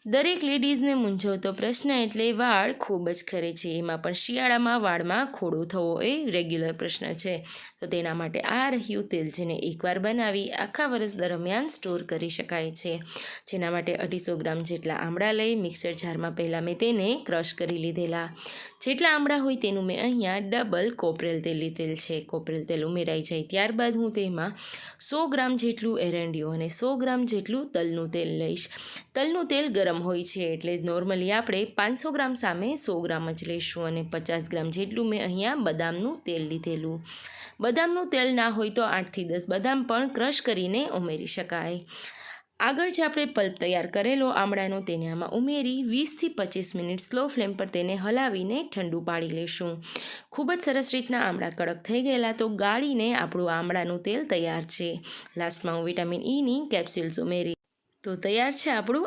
દરેક લેડીઝને મૂંઝવતો પ્રશ્ન એટલે વાળ ખૂબ જ ખરે છે, એમાં પણ શિયાળામાં વાળમાં ખોડો થવો એ રેગ્યુલર પ્રશ્ન છે. તો તેના માટે આ રહ્યું તેલ, જેને એકવાર બનાવી આખા વર્ષ દરમિયાન સ્ટોર કરી શકાય છે. જેના માટે 250 ગ્રામ જેટલા આમળા લઈ મિક્સર જારમાં પહેલાં મેં તેને ક્રશ કરી લીધેલા. જેટલા આમળા હોય તેનું મેં અહીંયા ડબલ કોપરેલ તેલ લીધેલ છે. કોપરેલ તેલ ઉમેરાઈ જાય ત્યારબાદ હું તેમાં 100 ગ્રામ જેટલું એરંડિયું અને 100 ગ્રામ જેટલું તલનું તેલ લઈશ. તલનું તેલ ગરમ હોય છે એટલે નોર્મલી આપણે 500 ગ્રામ સામે 100 ગ્રામ જ લઈશું. અને 50 ગ્રામ જેટલું મેં અહીંયા બદામનું તેલ લીધેલું. બદામનું તેલ ના હોય તો 8થી 10 બદામ પણ ક્રશ કરીને ઉમેરી શકાય. આગળ જે આપણે પલ્પ તૈયાર કરેલો આમળાનો તેને આમાં ઉમેરી 20થી 25 મિનિટ સ્લો ફ્લેમ પર તેને હલાવીને ઠંડુ પાડી લેશું. ખૂબ જ સરસ રીતના આમળા કડક થઈ ગયેલા તો ગાળીને આપણું આમળાનું તેલ તૈયાર છે. લાસ્ટમાં હું વિટામિન ઈની કેપ્સ્યુલ્સ ઉમેરી. તો તૈયાર છે આપણું